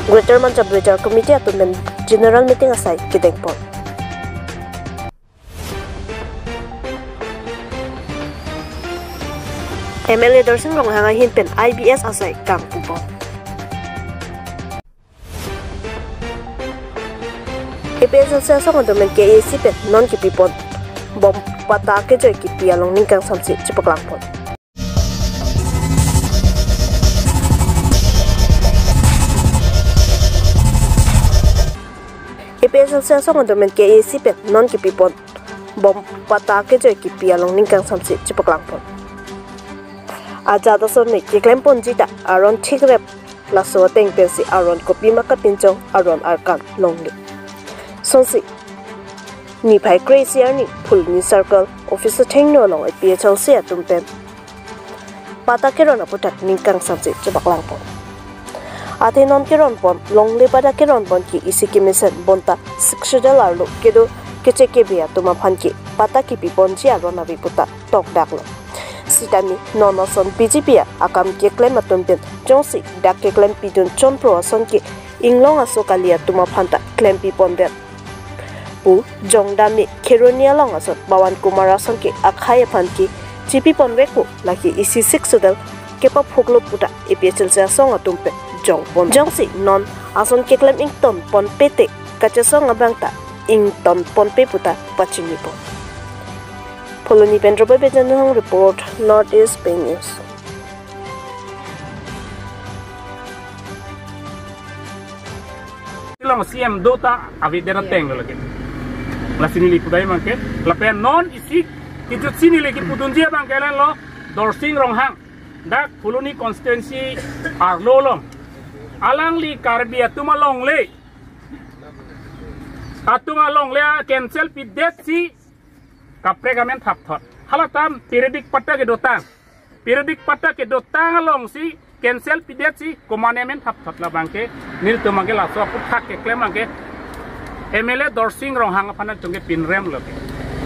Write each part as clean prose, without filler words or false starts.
Greater Manjabrejar Committee atun General Meeting asai kidengpon. MLA Dorsing Rong hanga hinpen IBS asai kang pupon. EPS sa song domen KAC pen non kipipon. Bom pata ke joy kipi along ningkang samsi cipaklangpon. EPS sa song domen KAC pen non kipipon. Bom pata ke joy kipi along ningkang samsi cipaklangpon. Aja da son ni kiklempon jita aron thigrep la so teng pensi aron kopi maka pinchong aron arkan longni sonsi ni pai crazy ni full ni circle officer thengno long PHL se atumpen pata keron aputat ningkang samse chbaklangpon ate non keron pon longle pada keron pon ki isikimisen bonta sikshadal arlo kedo kecheke bia tuma phanki pata ki pipon ji aron abi puta tok daklo Sidami nono son PGP akam ke claim atumpen jongsi dak ke claim pidun chompro son ki inglong aso kalia tuma phanta claim pi ponder pu jongdami keronia long aso bawan kumara son ki akhaya phanki GP ponweku laki isi 6 sudal kepa phuklo puta EPHL sa song atumpe jong pon jongsi non ason ke claim ington pon pete kacha song abangta ington pon pe puta pachimi pon Poloni Pendrobe Bejanang report Northeast Bay News. Lang CM dota avidera teng lagi. La sinili pudai mangke, la pen non isik kijut sinili ki pudunjia bangke lo Dorsing Ronghang. Dak Poloni constituency arlolom. Alang li karbia tumalong le. Atumalong le cancel pidet si kapregamen thap thot halatam periodic patta ke dotang along si cancel pidet si komanemen thap thot la bangke nil tumage la so puthak ke claim angke MLA Dorsing Ronghang phana chungge pinrem loke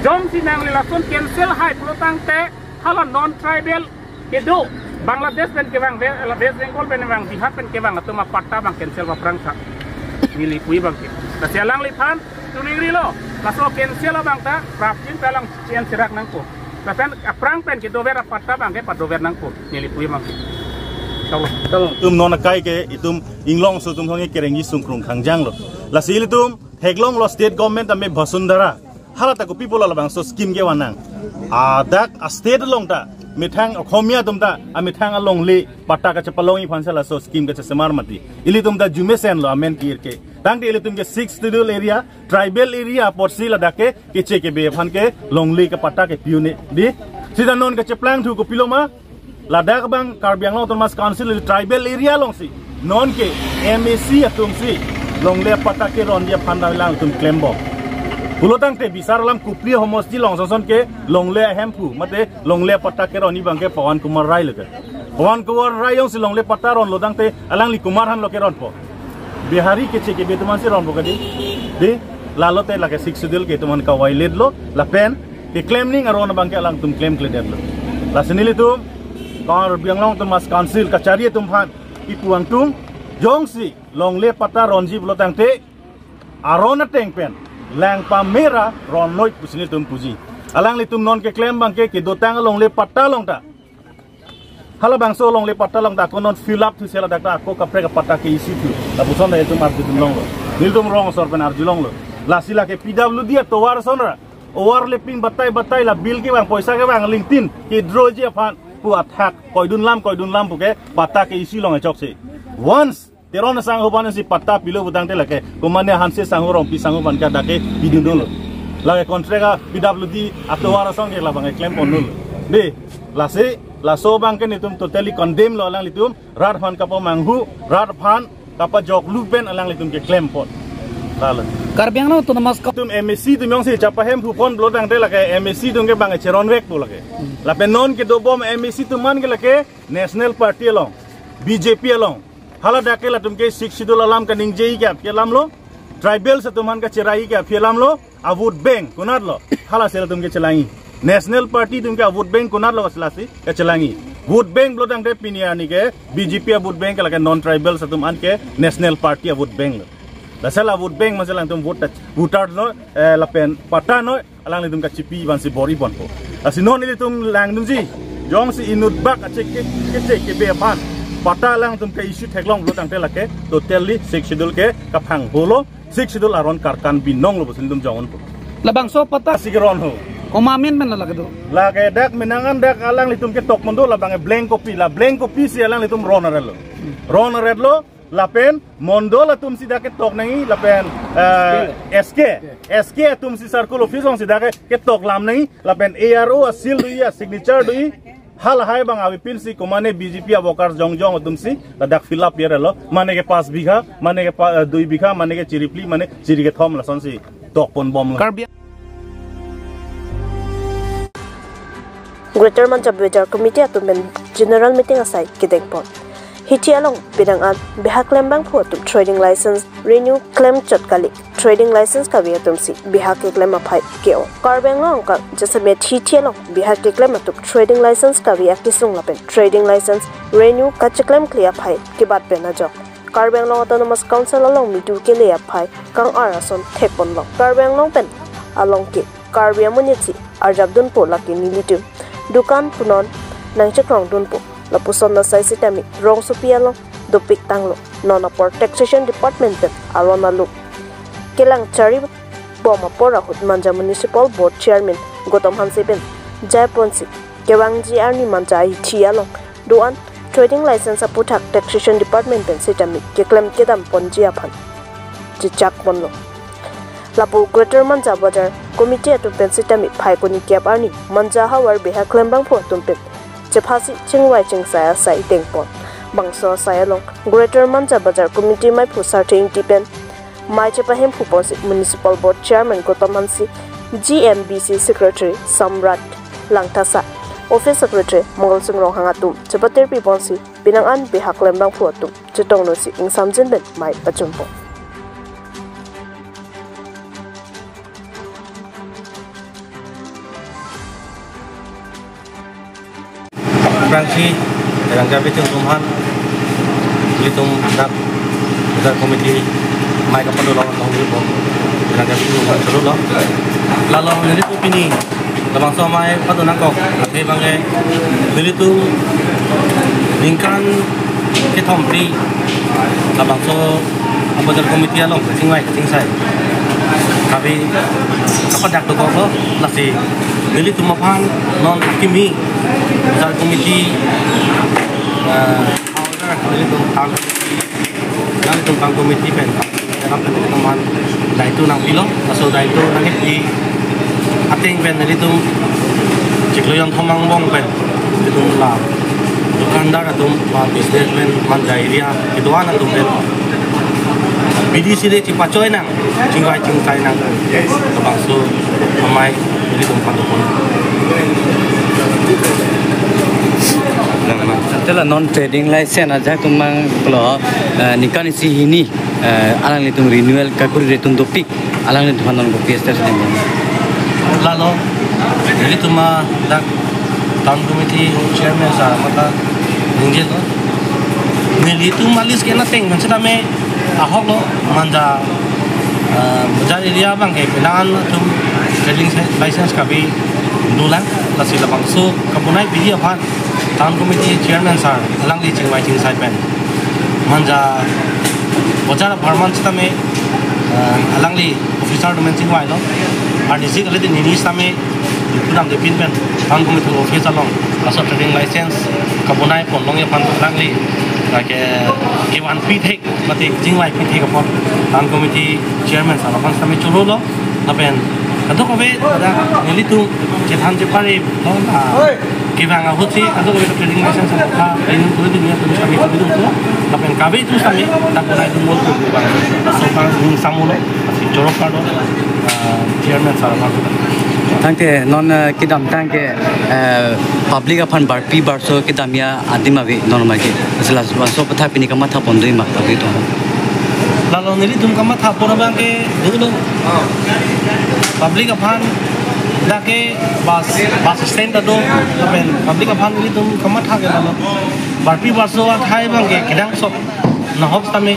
jom si nang la son cancel hai plotang te hala non tribal ke do Bangladesh pen ke bang West Bengal pen bang Bihar pen ke bang atuma patta bang cancel ba prang tha mili kui bangke ta sialang li phan tuningri lo Kaso cancel bang ta rapin pelang cian sirak nangko. Tapi aprang pen kita dover patta bang ke padover nangko. Nyelipui mang. Tum nona kai ke itum inglong so tum hongi kerengi sungkrung khangjang lo. La sil tum heglong lo state government ame Basundara. Halata ko people la bang so scheme ke wanang. Dak a state long ta mithang khomia tum ta amithang along le patta ka chapalongi phansala so scheme ka semar mati. Ili tum da jumesen lo amen kir ke. Tang ile tum ke 6 schedule area tribal area porsila dake keche ke be phan ke longli ke pata ke piune di sida non ke cheplang thu ko piloma ladak bang karbiang long thomas council tribal area long si non ke MAC atum si longle pata ke ron dia phan lang tum klembo pulotang te bisar lam kupri homos ji long son ke longle hempu mate longle pata ke ron ni bang ke Pawan Kumar Rai le Pawan Kumar Rai yong si longle pata ron lodang te alang li Kumar han lo ke ron po Bihari ke cek betuman si ron bokadi de lalote la ke 6 schedule ke tuman ka wailed lo la pen ke claim ning aron bang ke alang tum claim clear lo la senili tum kar biang long tum mas council kachari tum phan ipuang tum jongsi longle pata ronji lo tang te aron teng pen lang pa mera ron noi pusini tum puji alang li tum non ke claim bang ke dotang longle pata long ta hala bang so long le patta long da konon fill up tu sela da ko kapre ka patta ke isi tu la buson da etum ar dum long lo nil dum rong sor ben ar long lo la sila ke PW dia to war sonra war le ping batai la bill ke bang poisa ke bang LinkedIn ke draw je phan pu attack koidun lam pu ke patta ke isi long chok se once teron sang ho ban si patta pilo budang te la ke komane hanse sang ho rom pi sang ho ban ka da ke bidun do lo la ke contract PWD ato war song ke la bang claim pon lo de la se la so bang ken itum totally condemn lo alang litum rat phan kapo manghu rat phan kapa jok lupen alang litum ke claim pot lala karbiang no to namas tum MSC tum yong se chapa hem phu pon blodang de la ke MSC tum ke bang cheron wek bo la ke la pe non ke do bom MSC tum man ke la ke national party along BJP along hala da ke la tum ke 6 schedule alam ka ning jei ke lam lo tribal se tuman ka cherai ke lam lo avut bank kunat lo hala se tum ke chelangi National Party Tumke vote bank को ना लगा सलासी क्या चलाएंगी vote bank lo dang de pinia ni ke BJP a vote bank la ke non tribal satum an ke national party a vote bank la sala vote bank masalang tum voter no la pen pata no alang ni tum ka chipi ban si bori bon ko asino ni tum lang dum ji jong si inut bak a check ke be ban pata lang tum ka issue theklong lo dang te la ke totally 6 schedule ke ka phang bolo 6 schedule aron karkan binong lo bosin tum jongon ko labang so pata sigiron ho komamin men la do lage dak menangan dak alang litum ke tok mondo labang blank copy si alang litum ronarel lo lapen mondo la tum si dak tok nangi lapen SK tum si circle office on si dak ke tok lam nangi lapen ARO asil dui signature dui hal hai bang awi pin si komane BJP avokar jong tum si dak fill up yere lo mane ke 5 bigha mane ke 2 bigha mane ke chiripli mane chiri ke thom la son si tok pon bom lo Greater Mancha Bajar Committee atumen General Meeting asai kidengpon. Hiti along bidangan bihak lembang po atum trading license renew claim chotkali trading license kawi atum si bihak ke claim apai keo. Karbeng long ka jasamet hiti along bihak ke claim atum trading license kawi akisung lapen trading license renew kache claim clear apai kibat bena jok. Karbeng long autonomous council along midu ke le apai kang arason thekpon long. Karbeng long pen along ke Karbia muniti arjabdun po laki nilitum. Dukan punon nang cekrong dunpo lapuson na sai sitami rong supialo dupik tanglo nona por taxation department alona look kelang chari boma pora hut manja municipal board chairman Gotom Hansepen Jaiponsi kewangji arni manja thialong duan trading license aputhak taxation department sitami keklem kedam ponji aphan chichak ponlo Lapu Greater Manja Bajar Committee atumpin sitami phaikoni kep arni manja hawar beha klembang pho atumpin chephasi chingwai chingsaya sai tengpon bangso sayalong Greater Manja Bajar Committee mai phu sarting tipen mai chepahem phu posi municipal board chairman Gotom Hansi GMBC secretary Samrat Langthasa office secretary Mongol Singrong hangatum chepater pi ponsi binangan beha klembang pho atum chitong no si ingsamjin ben mai pachumpo Bransi dalam gabi tumhan hitung dak besar komiti mai kapan dulu orang tahu dulu dalam gabi tumhan terus lo lalu dari tu pini dalam somai pada nangkok tapi bangke dari tu lingkan kita hompi dalam so besar komiti along singwai singsai tapi kapan dak tu kau nasi dari tu mapan non kimi besar komiti dari tu tang yang tentang komiti pen dalam teman dari itu nang pilo masuk dari itu nang di ating pen dari itu cikloyan thomang bong pen itu lah dukandar atau bisnis pen mandai dia itu anak tu pen BDC dia cipacoy nang cingkai nang termasuk pemain dari tempat tu pun Setelah non trading license aja tumang kalau nikah si ini alang itu renewal kakuri retun topik alang itu non kopi stres ni. Lalu jadi cuma dak tahun komiti chairman sa mata ninjel lo. Nili itu malis kena teng macam me ahok lo manja menjadi dia bang ke pelan tu trading license kabi dulang lasi lapang so kapunai biji apa tahun komiti chairman sar alang di cingwai cingsai pen manja wajar perman kita me alang li officer domen cingwai lo RDC kalau di ini sama pulang di pin pen tahun komiti officer long asal trading license kapunai pon long ya pan alang li kayak kewan pitek mati cingwai pitek apa tahun komiti chairman sar lapang sama curu lo lapen Atau kau ada nili tu cetan cepari, oh nah, kita nggak hutsi, atau kau trading license sama ini tu dunia tu kami tu tu, tapi kami tu kami tak pernah itu mulu tu, sopan samulo, si jorok kado, chairman salah satu. Tangke non kidam tangke public apan barpi barso kidamia adimavi normal ke, selas so petha pini kamat ha pondoi mak tapi tu. Lalu nili tu kamat ha pona bangke dulu. Public apan dake bus stand ado lapen public aphan ini tum kamat ha ke dalo barpi baso athai bang ke kedang sok nahok tame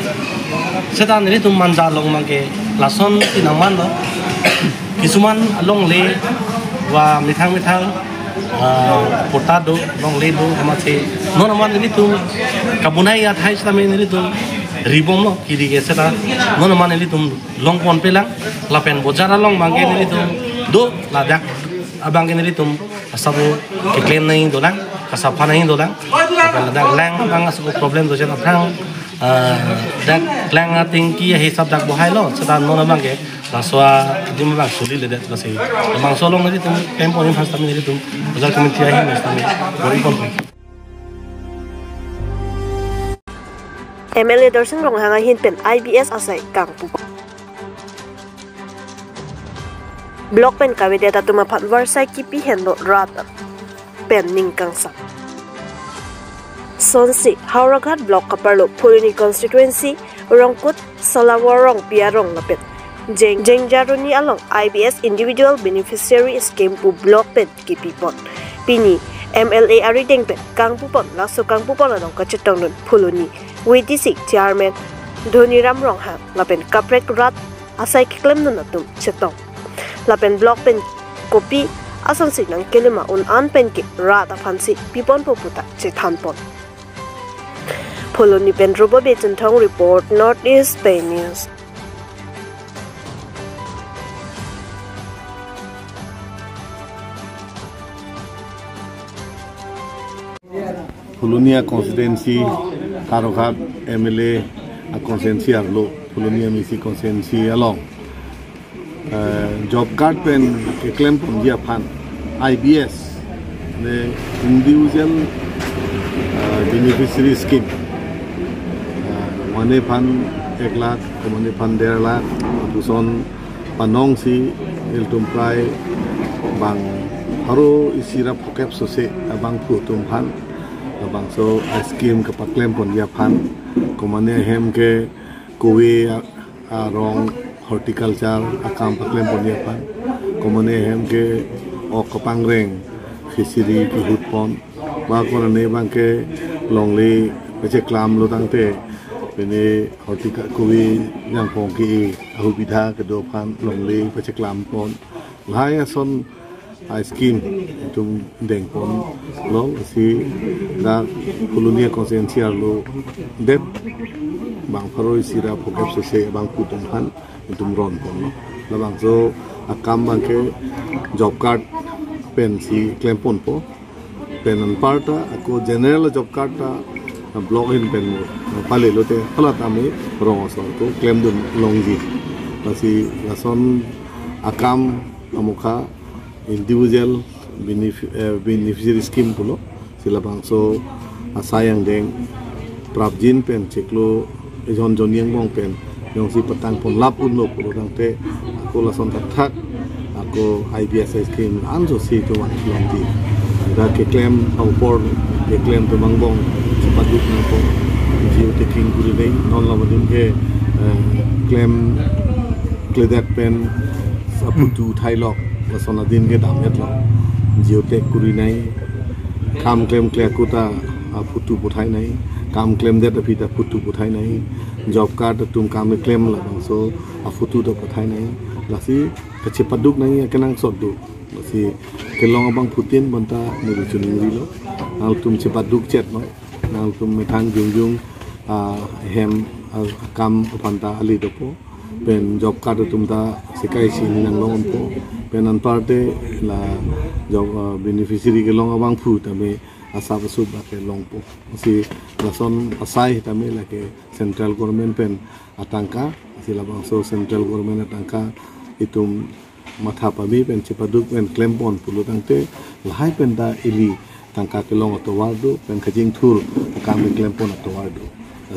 setan ini tum manja long mangke lason tinaman lo kisuman long le wa mithang portado long le do kamate nonaman ini tum kabunai athai tame ini tum ribom lo kiri ke seta nonaman ini tum long pon pelang lapen bojara long mangke ini tum do ladak abang ini tum asabu ke claim naing dolang kasapa naing dolang lapen ladak lang bang asu problem do jena prang dak lang tingki hisab dak bohai lo seta nonaman ke laswa dimang suli le det lasi mang solong ini tum tempo ni fast ini tum bazar committee ahi mestami bori pon MLA Dorsing Rong hanga hin pen IBS asai kangpu Blok pen kawede tatuma phat warsai kipi hendo rat pen ningkang sa Sonsi Hauraghat Block Kaparlo Pulini constituency Rongkut Salawarong Piarong lapet Jeng Jaruni along IBS individual beneficiary scheme pu block pen kipi pot Pini MLA arideng pen kangpu pon laso kangpu pon along kachetong nun Puluni WDC chairman Dhoniram Rongha lapen kaprek rat asai kiklem nun atum chetong lapen block pen kopi ason sinang kelima un an pen ki rat aphansi pipon poputa chethan pon Puluni pen robo betun thong report Northeast Bay News Pulunia constituency Hauraghat MLA a constituency arlo Pulunia misi constituency along job card pen claim punjia phan IBS the individual beneficiary scheme mane phan 1 lakh mane phan 1.5 lakh duson panong si iltum prai bang haro isira phokep sose bang phu tum phan bang so scheme ke paklem pon ya phan komane hem ke kowe rong horticulture akam paklem pon ya phan komane hem ke ok pangreng fishery ki hut pon ba korane bang ke longli peche klam lo tangte bene horticulture kowe yang pong ki hubidha ke do phan longli peche klam pon laya son scheme tum deng pon lo si da Pulunia constituency lo det bang paroi sira phokep se bang putum han tum ron pon lo bang so akam bang ke job card pen si claim pon po pen an parta ako general job card ta block in pen pale lo te phala tami rong so ko claim dun longji si lason akam amukha individual beneficiary scheme pulo sila bangso asayang deng prabjin pen ceklo ejon joniang mong pen yang si petang pon lap unlo pulo tangte ako lason tathak ako IBS scheme anjo si to wan kilomti da ke claim aupor ke claim to mangbong sepaduk na po jiu taking guru dei non la badin ke claim kledat pen saputu thailok lasona din ke damet lo geotek kuri nai kam claim klekuta putu puthai nai kam claim det apita putu puthai nai job card tum kam claim la so afutu to puthai nai lasi kache paduk nai kenang soddu lasi kelong abang putin banta muri chunuri lo nal tum cepaduk chet no nal tum metang jungjung hem kam upanta ali dopo pen job card tum ta sekai sini nang long po penan parte la job beneficiary ke long abang pu tame asa basub ke long po si lason asai tame la ke central government pen atangka si la bang so central government atangka itum matha pami pen cepaduk pen claim pon pulu tangte lahai pen da ili tangka ke long to wardu pen khajing thur kam claim pon to wardu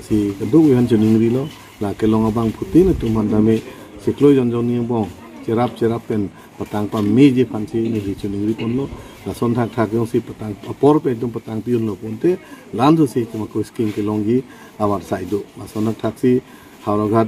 si keduk yan jening ri lo la ke long abang putin tu mandame siklo jon ni bong cerap pen petang pam meji panci ni hicuning ri pon lo la son thak yong si petang apor pe tum petang piun lo ponte landu si cuma ko skin ke longgi awar saido la son thak si Hauraghat